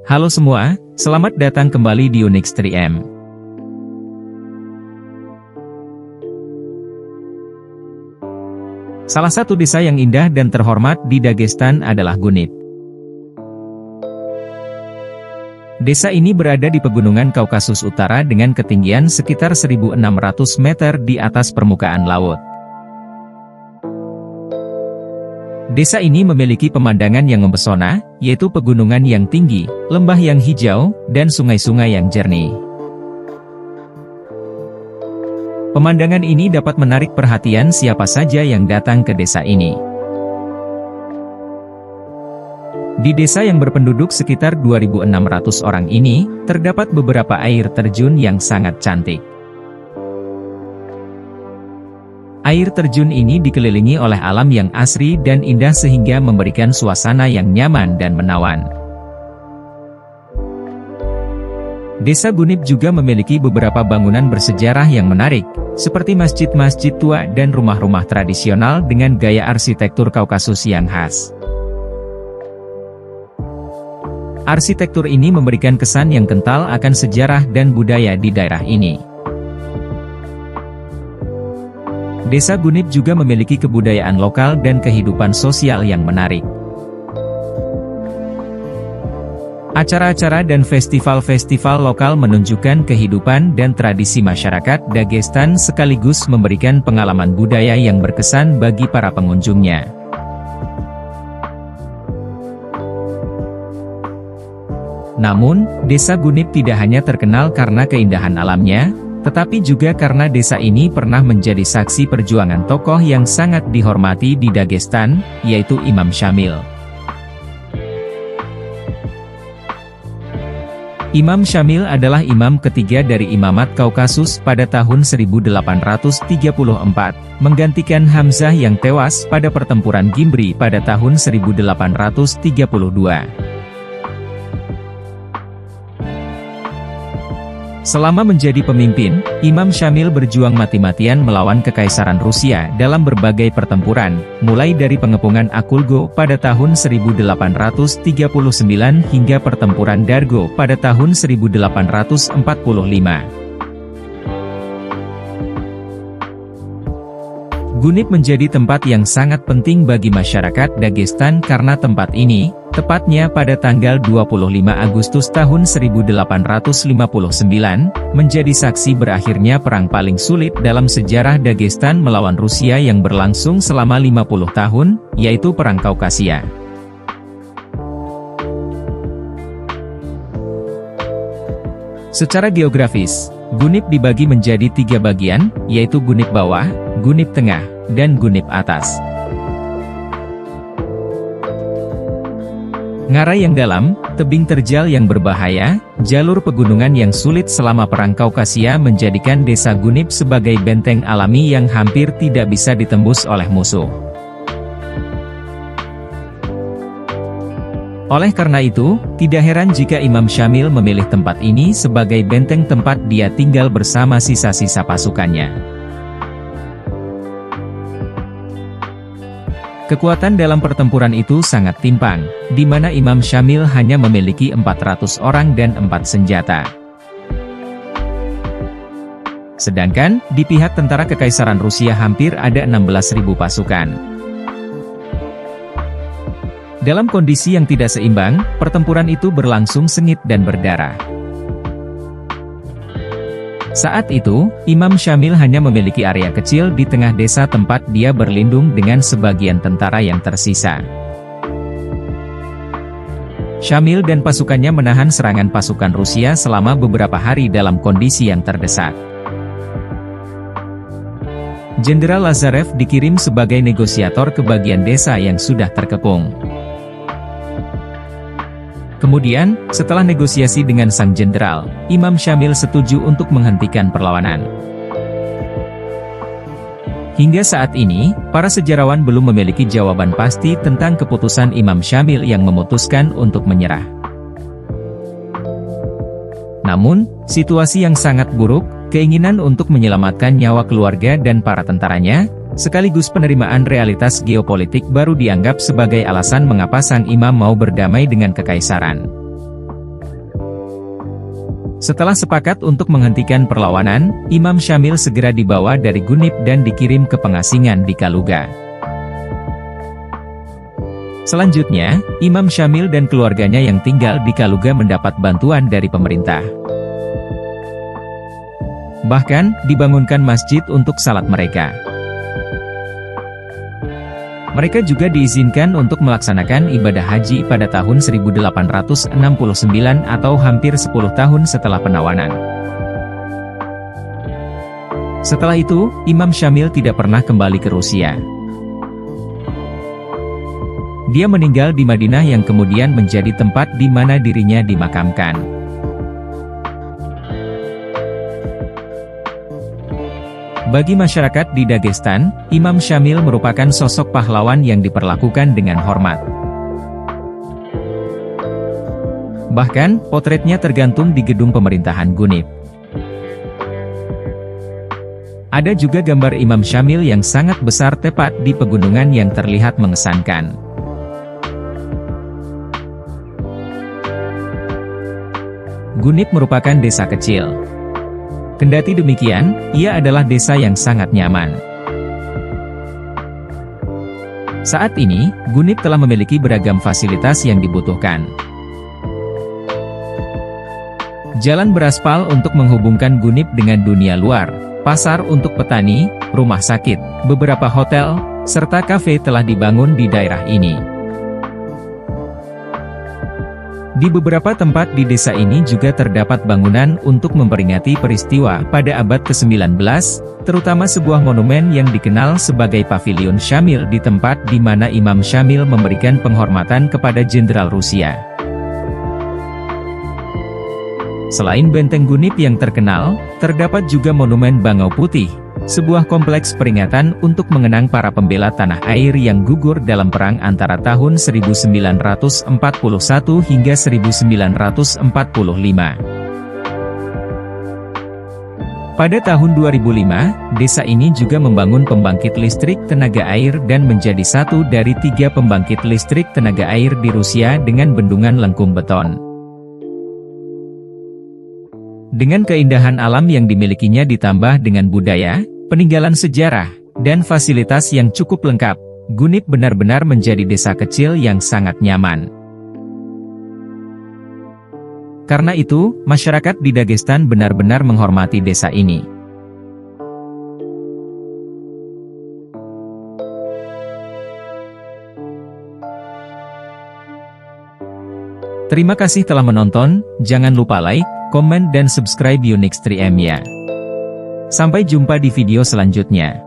Halo semua, selamat datang kembali di Unix 3M. Salah satu desa yang indah dan terhormat di Dagestan adalah Gunit. Desa ini berada di pegunungan Kaukasus Utara dengan ketinggian sekitar 1.600 meter di atas permukaan laut. Desa ini memiliki pemandangan yang mempesona, yaitu pegunungan yang tinggi, lembah yang hijau, dan sungai-sungai yang jernih. Pemandangan ini dapat menarik perhatian siapa saja yang datang ke desa ini. Di desa yang berpenduduk sekitar 2.600 orang ini, terdapat beberapa air terjun yang sangat cantik. Air terjun ini dikelilingi oleh alam yang asri dan indah sehingga memberikan suasana yang nyaman dan menawan. Desa Gunit juga memiliki beberapa bangunan bersejarah yang menarik, seperti masjid-masjid tua dan rumah-rumah tradisional dengan gaya arsitektur Kaukasus yang khas. Arsitektur ini memberikan kesan yang kental akan sejarah dan budaya di daerah ini. Desa Gunit juga memiliki kebudayaan lokal dan kehidupan sosial yang menarik. Acara-acara dan festival-festival lokal menunjukkan kehidupan dan tradisi masyarakat Dagestan sekaligus memberikan pengalaman budaya yang berkesan bagi para pengunjungnya. Namun, Desa Gunit tidak hanya terkenal karena keindahan alamnya, tetapi juga karena desa ini pernah menjadi saksi perjuangan tokoh yang sangat dihormati di Dagestan, yaitu Imam Syamil. Imam Syamil adalah imam ketiga dari Imamat Kaukasus pada tahun 1834, menggantikan Hamzah yang tewas pada pertempuran Gimbri pada tahun 1832. Selama menjadi pemimpin, Imam Syamil berjuang mati-matian melawan Kekaisaran Rusia dalam berbagai pertempuran, mulai dari pengepungan Akulgo pada tahun 1839 hingga pertempuran Dargo pada tahun 1845. Gunit menjadi tempat yang sangat penting bagi masyarakat Dagestan karena tempat ini, tepatnya pada tanggal 25 Agustus tahun 1859, menjadi saksi berakhirnya perang paling sulit dalam sejarah Dagestan melawan Rusia yang berlangsung selama 50 tahun, yaitu Perang Kaukasia. Secara geografis, Gunit dibagi menjadi 3 bagian, yaitu Gunit Bawah, Gunit Tengah, dan Gunit Atas. Ngarai yang dalam, tebing terjal yang berbahaya, jalur pegunungan yang sulit selama Perang Kaukasia menjadikan desa Gunit sebagai benteng alami yang hampir tidak bisa ditembus oleh musuh. Oleh karena itu, tidak heran jika Imam Syamil memilih tempat ini sebagai benteng tempat dia tinggal bersama sisa-sisa pasukannya. Kekuatan dalam pertempuran itu sangat timpang, di mana Imam Syamil hanya memiliki 400 orang dan 4 senjata. Sedangkan, di pihak tentara Kekaisaran Rusia hampir ada 16.000 pasukan. Dalam kondisi yang tidak seimbang, pertempuran itu berlangsung sengit dan berdarah. Saat itu, Imam Syamil hanya memiliki area kecil di tengah desa tempat dia berlindung dengan sebagian tentara yang tersisa. Syamil dan pasukannya menahan serangan pasukan Rusia selama beberapa hari dalam kondisi yang terdesak. Jenderal Lazarev dikirim sebagai negosiator ke bagian desa yang sudah terkepung. Kemudian, setelah negosiasi dengan sang jenderal, Imam Syamil setuju untuk menghentikan perlawanan. Hingga saat ini, para sejarawan belum memiliki jawaban pasti tentang keputusan Imam Syamil yang memutuskan untuk menyerah. Namun, situasi yang sangat buruk, keinginan untuk menyelamatkan nyawa keluarga dan para tentaranya, sekaligus penerimaan realitas geopolitik baru dianggap sebagai alasan mengapa sang imam mau berdamai dengan kekaisaran. Setelah sepakat untuk menghentikan perlawanan, Imam Syamil segera dibawa dari Gunip dan dikirim ke pengasingan di Kaluga. Selanjutnya, Imam Syamil dan keluarganya yang tinggal di Kaluga mendapat bantuan dari pemerintah. Bahkan, dibangunkan masjid untuk salat mereka. Mereka juga diizinkan untuk melaksanakan ibadah haji pada tahun 1869 atau hampir 10 tahun setelah penawanan. Setelah itu, Imam Syamil tidak pernah kembali ke Rusia. Dia meninggal di Madinah yang kemudian menjadi tempat di mana dirinya dimakamkan. Bagi masyarakat di Dagestan, Imam Syamil merupakan sosok pahlawan yang diperlakukan dengan hormat. Bahkan, potretnya tergantung di gedung pemerintahan Gunip. Ada juga gambar Imam Syamil yang sangat besar tepat di pegunungan yang terlihat mengesankan. Gunip merupakan desa kecil. Kendati demikian, ia adalah desa yang sangat nyaman. Saat ini, Gunip telah memiliki beragam fasilitas yang dibutuhkan. Jalan beraspal untuk menghubungkan Gunip dengan dunia luar, pasar untuk petani, rumah sakit, beberapa hotel, serta kafe telah dibangun di daerah ini. Di beberapa tempat di desa ini juga terdapat bangunan untuk memperingati peristiwa pada abad ke-19, terutama sebuah monumen yang dikenal sebagai Pavilion Syamil di tempat di mana Imam Syamil memberikan penghormatan kepada Jenderal Rusia. Selain benteng Gunip yang terkenal, terdapat juga Monumen Bangau Putih, sebuah kompleks peringatan untuk mengenang para pembela tanah air yang gugur dalam perang antara tahun 1941 hingga 1945. Pada tahun 2005, desa ini juga membangun pembangkit listrik tenaga air dan menjadi satu dari 3 pembangkit listrik tenaga air di Rusia dengan bendungan lengkung beton. Dengan keindahan alam yang dimilikinya ditambah dengan budaya, peninggalan sejarah, dan fasilitas yang cukup lengkap, Gunip benar-benar menjadi desa kecil yang sangat nyaman. Karena itu, masyarakat di Dagestan benar-benar menghormati desa ini. Terima kasih telah menonton, jangan lupa like, komen dan subscribe Unix 3M ya. Sampai jumpa di video selanjutnya.